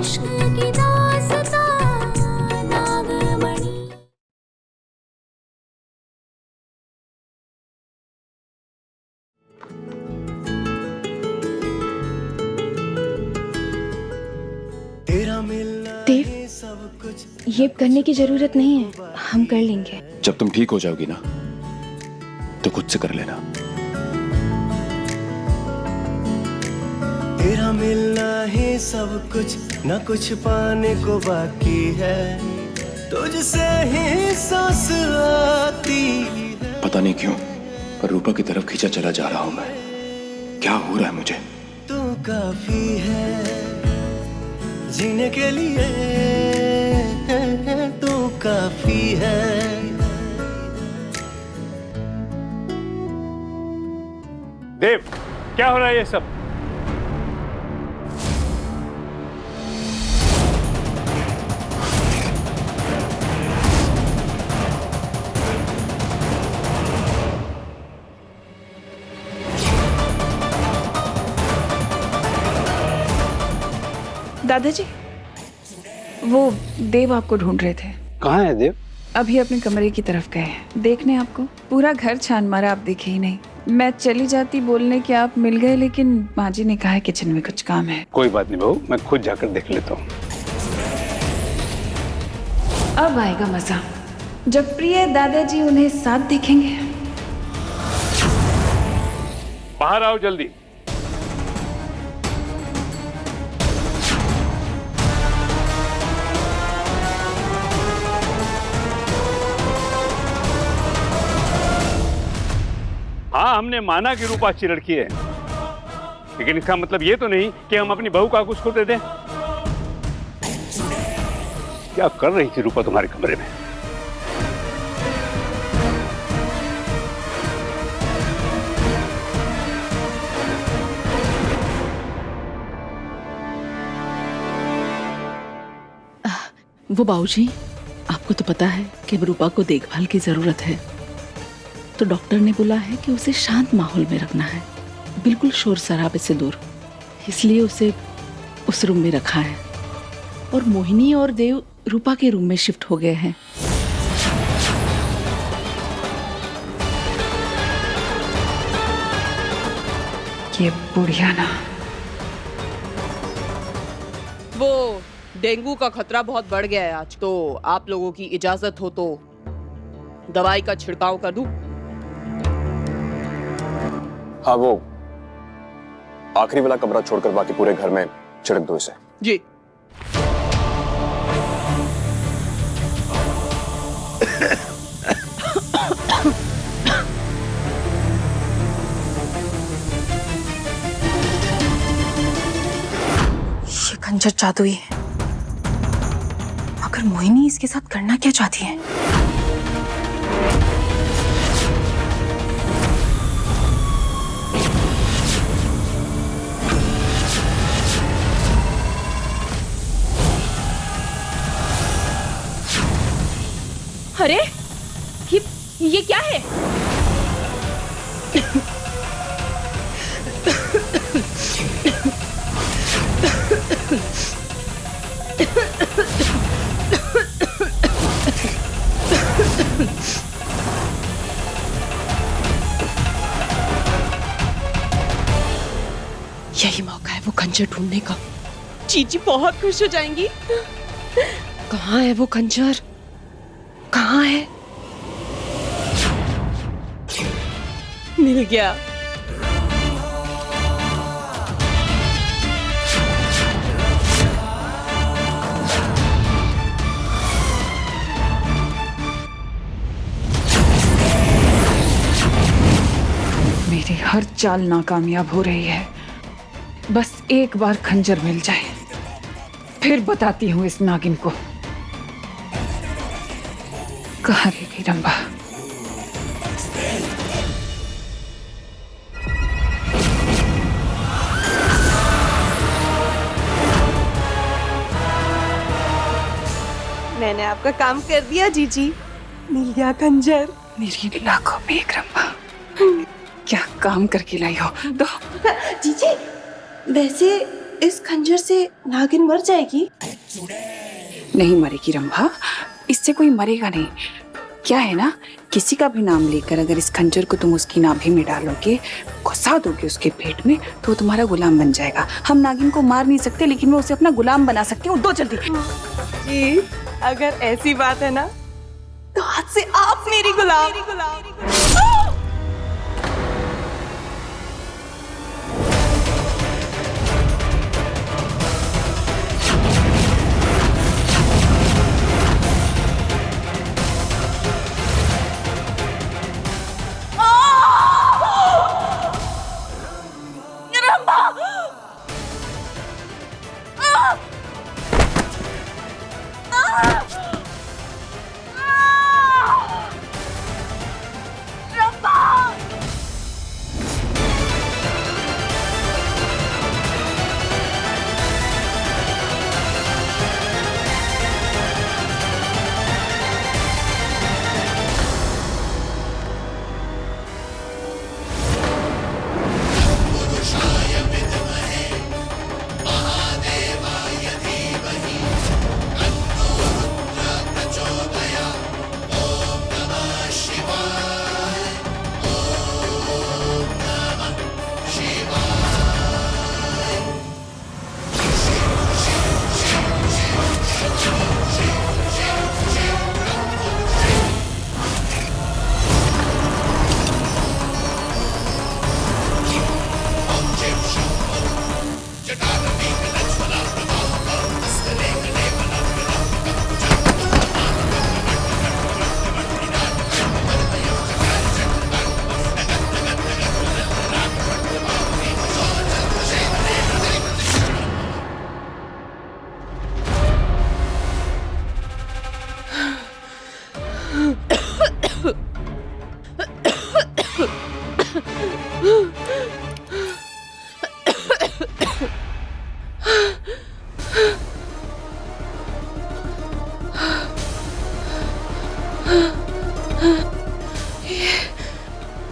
इश्क की दास्तां नागमणि। देव, ये करने की जरूरत नहीं है, हम कर लेंगे। जब तुम ठीक हो जाओगी ना तो खुद से कर लेना। तेरा मिलना ही सब कुछ, न कुछ पाने को बाकी है, तुझसे ही सांस आती है। पता नहीं क्यों पर रूपा की तरफ खींचा चला जा रहा हूं मैं। क्या हो रहा है मुझे? तू काफी है जीने के लिए, तू काफी है। देव, क्या हो रहा है ये सब? दादाजी, वो देव आपको ढूंढ रहे थे। कहाँ है देव? अभी अपने कमरे की तरफ गए हैं देखने आपको। पूरा घर छान मारा, आप दिखे ही नहीं। मैं चली जाती बोलने कि आप मिल गए, लेकिन माँ जी ने कहा है किचन में कुछ काम है। कोई बात नहीं बहू, मैं खुद जाकर देख लेता हूँ। अब आएगा मजा जब प्रिय दादाजी उन्हें साथ देखेंगे। बाहर आओ जल्दी। हाँ, हमने माना कि रूपा अच्छी लड़की है, लेकिन इसका मतलब ये तो नहीं कि हम अपनी बहू का कुछ को दे दें। क्या कर रही थी रूपा तुम्हारे कमरे में? वो बाबूजी, आपको तो पता है कि रूपा को देखभाल की जरूरत है, तो डॉक्टर ने बोला है कि उसे शांत माहौल में रखना है, बिल्कुल शोर शराबे से दूर। इसलिए उसे उस रूम में रखा है और मोहिनी और देव रूपा के रूम में शिफ्ट हो गए हैं। ये बुढ़िया ना, वो डेंगू का खतरा बहुत बढ़ गया है आज, तो आप लोगों की इजाजत हो तो दवाई का छिड़काव कर दूं? हाँ, वो आखिरी वाला कमरा छोड़कर बाकी पूरे घर में छिड़क दो इसे। जी। ये खंजर जादुई है, मगर मोहिनी इसके साथ करना क्या चाहती है? अरे ये क्या है? यही मौका है वो खंजर ढूंढने का। चीची बहुत खुश हो जाएंगी। कहाँ है वो खंजर? कहाँ है? मिल गया। मेरी हर चाल नाकामयाब हो रही है। बस एक बार खंजर मिल जाए, फिर बताती हूँ इस नागिन को। कहाँ रहेगी रंभा? मैंने आपका काम कर दिया जीजी, मिल गया खंजर। मेरी लाखों में एक रंभा, क्या काम करके लाई हो? तो जीजी, वैसे इस खंजर से नागिन मर जाएगी? नहीं मरेगी रंभा, इससे कोई मरेगा नहीं। क्या है ना, किसी का भी नाम लेकर अगर इस खंजर को तुम उसकी नाभि में डालोगे, घुसा दोगे उसके पेट में, तो वो तुम्हारा गुलाम बन जाएगा। हम नागिन को मार नहीं सकते, लेकिन वो उसे अपना गुलाम बना सकते हैं। दो जल्दी। जी अगर ऐसी बात है ना, तो आज से आप मेरी गुलाम।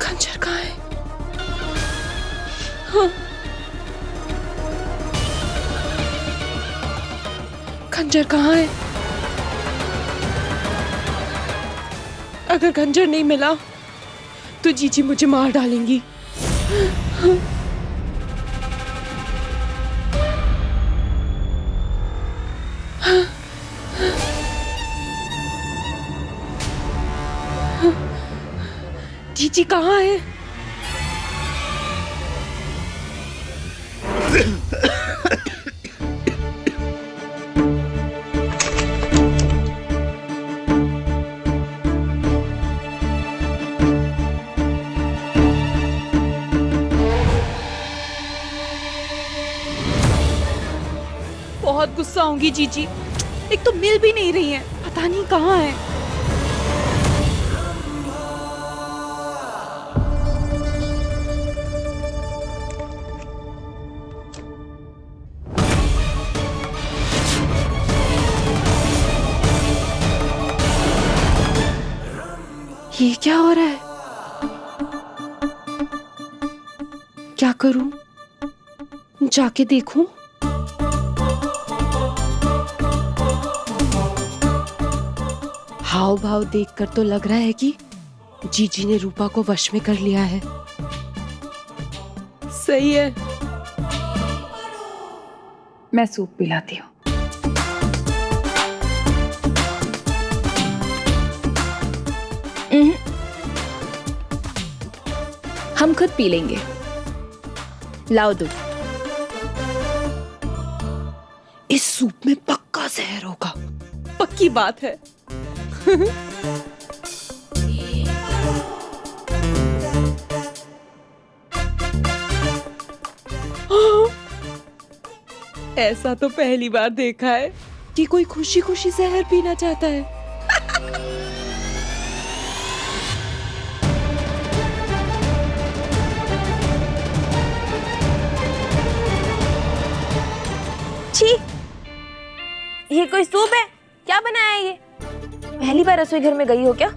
खंजर कहाँ है? खंजर कहाँ है? अगर खंजर नहीं मिला तो जीजी मुझे मार डालेंगी। जीजी कहाँ है? बहुत गुस्सा होंगी जीजी। एक तो मिल भी नहीं रही है, पता नहीं कहाँ है। ये क्या हो रहा है? क्या करूं? जाके देखूं? हाव भाव देखकर तो लग रहा है कि जीजी ने रूपा को वश में कर लिया है। सही है। मैं सूप पिलाती हूँ। हम खुद पी लेंगे। लाओ दूध। इस सूप में पक्का जहर होगा, पक्की बात है। ऐसा तो पहली बार देखा है कि कोई खुशी खुशी जहर पीना चाहता है। छी, ये कोई सूप है? क्या बनाया है ये? पहली बार रसोई घर में गई हो क्या?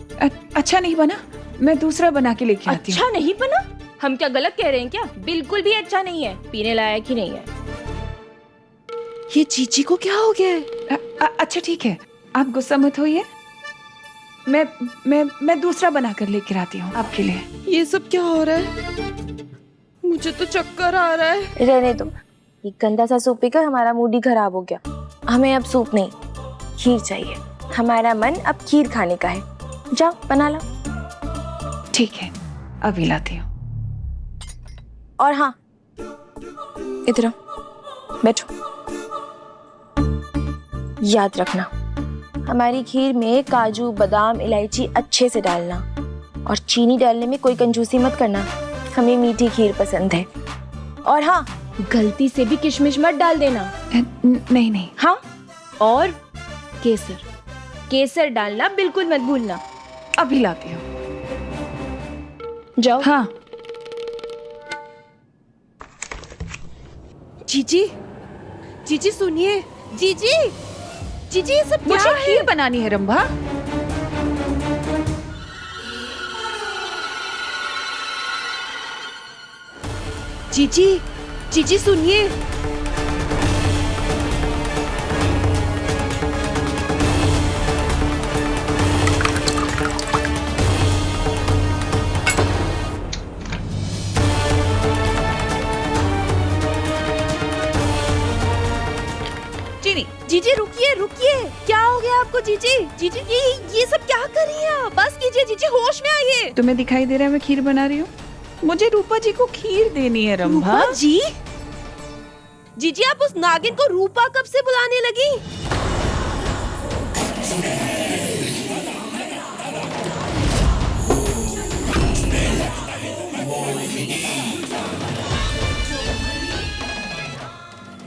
अच्छा नहीं बना, मैं दूसरा बना के लेके आती हूँ। अच्छा नहीं बना? हम क्या गलत कह रहे हैं क्या? बिल्कुल भी अच्छा नहीं है, पीने लायक ही नहीं है। ये चीची को क्या हो गया है? अच्छा ठीक है, आप गुस्सा मत होइए। मैं दूसरा बनाकर लेकर आती हूँ आपके लिए। ये सब क्या हो रहा है? मुझे तो चक्कर आ रहा है। रहने दो, ये गंदा सा सूप पीकर हमारा मूड ही खराब हो गया। हमें अब सूप नहीं, खीर चाहिए। हमारा मन अब खीर खाने का है। जाओ बना लो। ठीक है, अभी लाती हूँ। और हाँ, इधर आओ, बैठो। याद रखना, हमारी खीर में काजू बादाम इलायची अच्छे से डालना, और चीनी डालने में कोई कंजूसी मत करना। हमें मीठी खीर पसंद है। और हाँ, गलती से भी किशमिश मत डाल देना। नहीं। हाँ, और केसर, केसर डालना बिल्कुल मत भूलना। अभी लाती हूँ। जाओ। हाँ। जीजी सुनिए। जीजी ये सब क्या मुझे है? खीर बनानी है रंभा। जीजी सुनिए। जीजी रुकिए, क्या हो गया आपको? जीजी ये सब क्या कर रही हैं आप? बस कीजिए जीजी, होश में आइए। तुम्हें दिखाई दे रहा है मैं खीर बना रही हूँ? मुझे रूपा जी को खीर देनी है रंभा। रूपा जी? जीजी आप उस नागिन को रूपा कब से बुलाने लगी?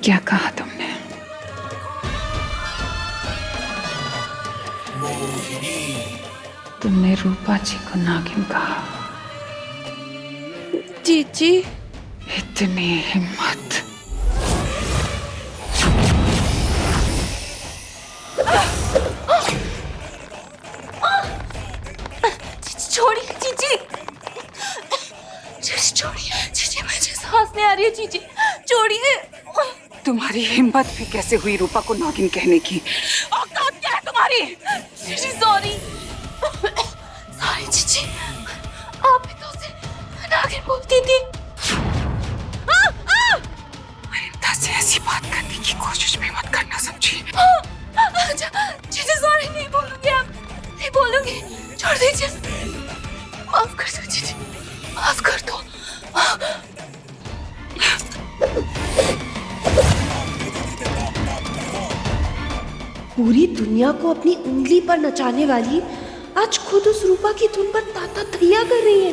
क्या कहा तुमने? तुमने रूपा जी को नागिन कहा? जीजी इतनी हिम्मत! छोड़िए जीजी, छोड़िए जीजी, मुझे सांस नहीं आ रही है। जीजी छोड़िए। तुम्हारी हिम्मत भी कैसे हुई रूपा को नागिन कहने की? औकात क्या है तुम्हारी? जीजी सॉरी जीजी, आप भी तो उसे नागिन बोलती थी। आइंदा से ऐसी बात करने की कोशिश भी मत करना, समझी? जीजी सॉरी, नहीं बोलूंगी, आप नहीं बोलूंगी, छोड़ दीजिए। माफ कर दो जीजी, माफ कर दो। पूरी दुनिया को अपनी उंगली पर नचाने वाली आज खुद उस रूपा की धुन पर ताता थैया कर रही है।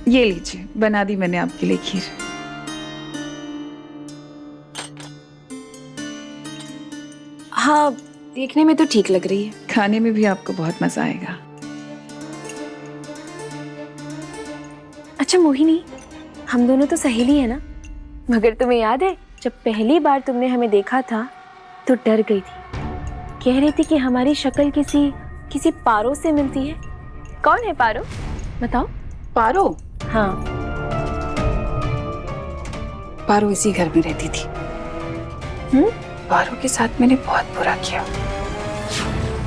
ये लीजिए, बना दी मैंने आपके लिए खीर। हाँ, देखने में तो ठीक लग रही है, खाने में भी आपको बहुत मजा आएगा। अच्छा मोहिनी, हम दोनों तो सहेली है ना? मगर तुम्हें याद है जब पहली बार तुमने हमें देखा था तो डर गई थी, कह रही थी कि हमारी शक्ल किसी पारो से मिलती है। कौन है पारो, बताओ? पारो? हाँ, पारो इसी घर में रहती थी। पारो के साथ मैंने बहुत बुरा किया,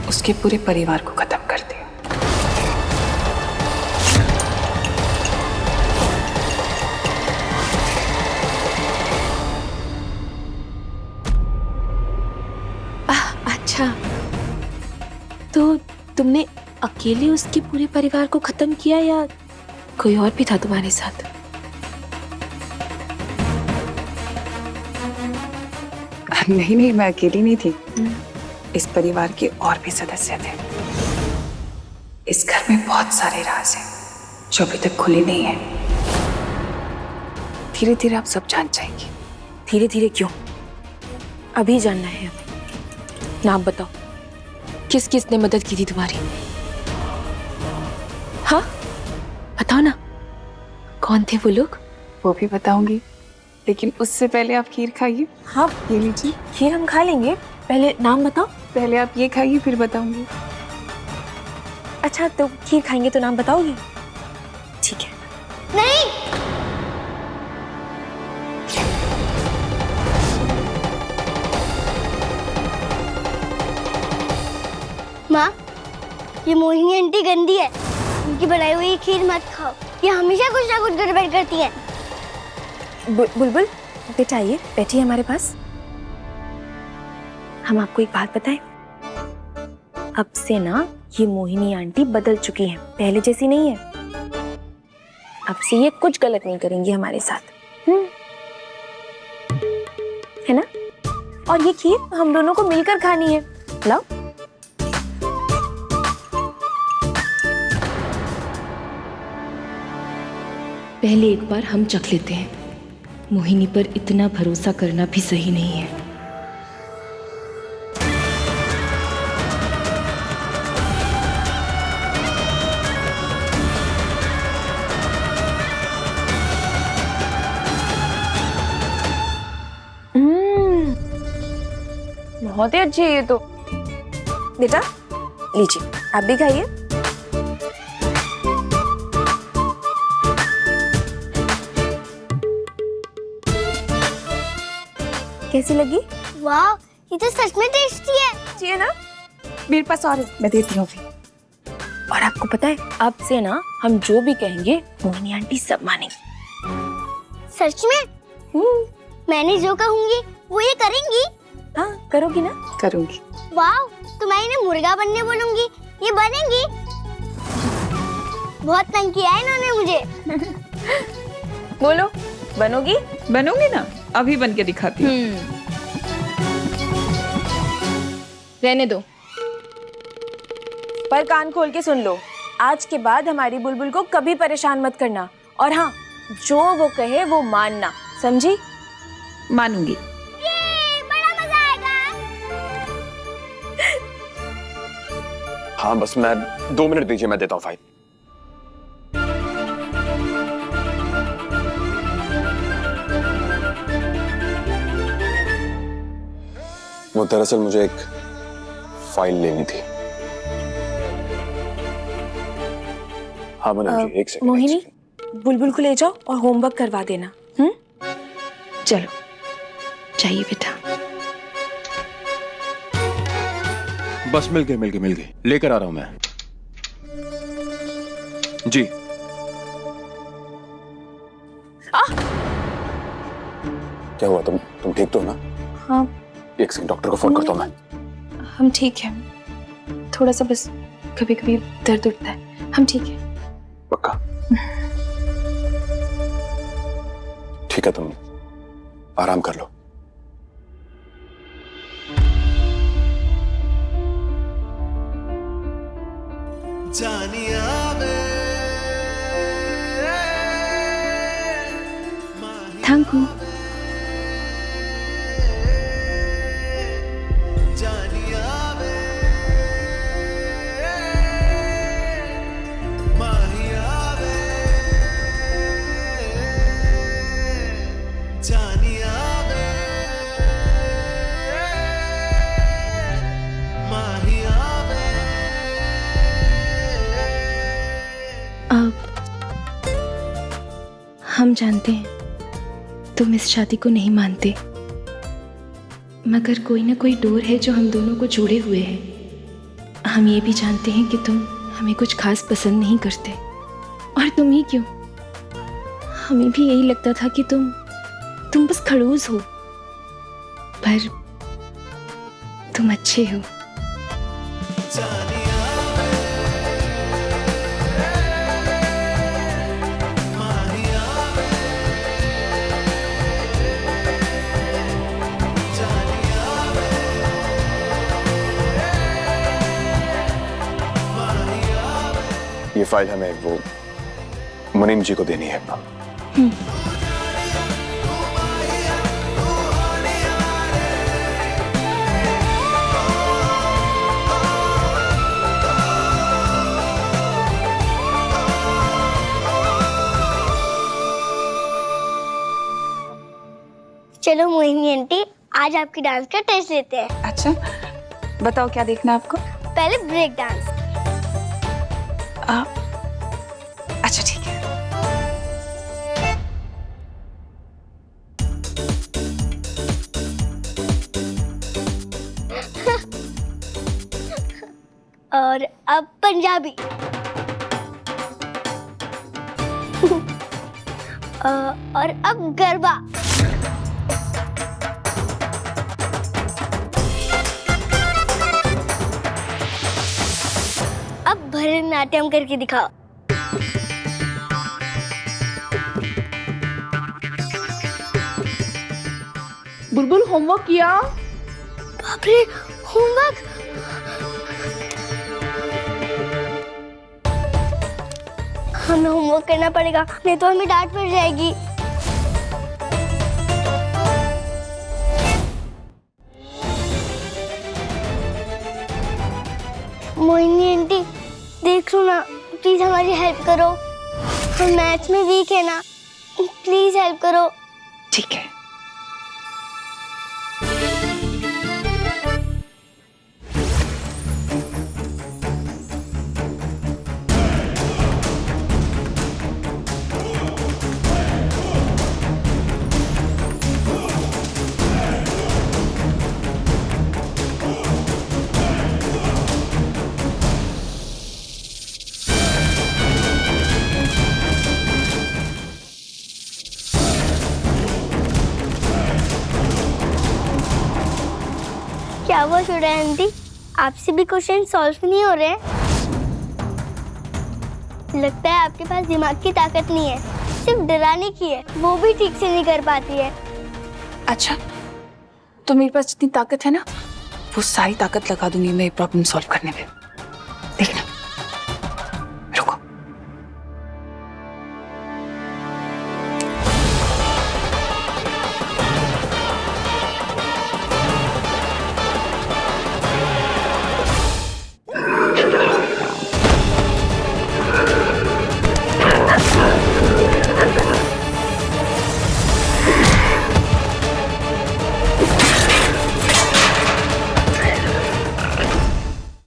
उसके पूरे परिवार को खत्म कर दिया। अच्छा, तो तुमने अकेले उसके पूरे परिवार को खत्म किया या कोई और भी था तुम्हारे साथ? नहीं, मैं अकेली नहीं थी। इस परिवार के और भी सदस्य थे। इस घर में बहुत सारे राज हैं जो अभी तक खुले नहीं हैं। धीरे धीरे आप सब जान जाएंगे। धीरे धीरे क्यों? अभी जानना है हमें। नाम बताओ, किस किस ने मदद की थी तुम्हारी? हाँ बताओ ना, कौन थे वो लोग? वो भी बताऊंगी, लेकिन उससे पहले आप खीर खाइए। हाँ ये लीजिए। खीर हम खा लेंगे, पहले नाम बताओ। पहले आप ये खाइए फिर बताऊंगी। अच्छा, तो खीर खाएंगे तो नाम बताओगी? ठीक है, माँ, ये मोहिनी आंटी गंदी है, उनकी बनाई हुई खीर मत खाओ, ये हमेशा कुछ ना कुछ गड़बड़ करती है। बुलबुल बेटा आइए, बैठिए हमारे पास। हम आपको एक बात बताएं, अब से ना ये मोहिनी आंटी बदल चुकी हैं, पहले जैसी नहीं है। अब से ये कुछ गलत नहीं करेंगी हमारे साथ, है ना? और ये खीर हम दोनों को मिलकर खानी है। लाओ। पहले एक बार हम चख लेते हैं। मोहिनी पर इतना भरोसा करना भी सही नहीं है। बहुत ही अच्छी है ये तो। बेटा लीजिए, आप भी खाइए। कैसी लगी? वाह, ये तो सच में टेस्टी है। चाहिए ना? मेरे पास और है, मैं देती हूँ फिर। और आपको पता है, अब से ना हम जो भी कहेंगे मोहिनी आंटी सब मानेंगी। सच में? मैंने जो कहूंगी वो ये करेंगी। हाँ, करोगी ना? करूंगी। वाह, तो मैं इन्हें मुर्गा बनने बोलूंगी, ये बनेंगी। बहुत तंग किया है इन्होंने मुझे। बोलो, बनोगी? बनूंगी ना, अभी बन के दिखाती हूँ। रहने दो, पर कान खोल के सुन लो, आज के बाद हमारी बुलबुल को कभी परेशान मत करना। और हाँ, जो वो कहे वो मानना, समझी? मानूंगी। बड़ा मजा आएगा। हाँ बस मैं 2 मिनट दीजिए, मैं देता हूँ फाइल। वो दरअसल मुझे एक फाइल लेनी थी। हाँ मनन जी, एक सेकंड। मोहिनी, बुलबुल को ले जाओ और होमवर्क करवा देना। चलो चाहिए बेटा। बस मिल गई, लेकर आ रहा हूं मैं। जी। क्या हुआ? तुम ठीक तो हो ना? हाँ, एक सेकंड, डॉक्टर को फोन करता हूं मैं। हम ठीक हैं, थोड़ा सा बस कभी कभी दर्द उठता है, हम ठीक हैं। पक्का? ठीक है, तुम आराम कर लो। Thank you. हम जानते हैं तुम इस शादी को नहीं मानते, मगर कोई ना कोई डोर है जो हम दोनों को जोड़े हुए है। हम ये भी जानते हैं कि तुम हमें कुछ खास पसंद नहीं करते, और तुम ही क्यों, हमें भी यही लगता था कि तुम बस खड़ूस हो, पर तुम अच्छे हो। ये फाइल हमें वो मुनीम जी को देनी है। चलो मोहिनी आंटी, आज आपकी डांस का टेस्ट लेते हैं। अच्छा, बताओ क्या देखना है आपको? पहले ब्रेक डांस। अच्छा ठीक है। और अब पंजाबी। और अब गरबा। अब भरतनाट्यम करके दिखाओ। बुलबुल होमवर्क किया? बाप रे, होमवर्क? हमें होमवर्क करना पड़ेगा, नहीं तो हमें डांट पड़ जाएगी। मोहिनी आंटी, देख लो ना, प्लीज हमारी हेल्प करो। हम मैथ्स में वीक है ना, प्लीज हेल्प करो। ठीक है। क्या हुआ छोटा आंटी, आपसे भी क्वेश्चन सॉल्व नहीं हो रहे हैं? लगता है आपके पास दिमाग की ताकत नहीं है, सिर्फ डराने की है, वो भी ठीक से नहीं कर पाती है। अच्छा, तो मेरे पास जितनी ताकत है ना, वो सारी ताकत लगा दूंगी मैं प्रॉब्लम सॉल्व करने में। देखना।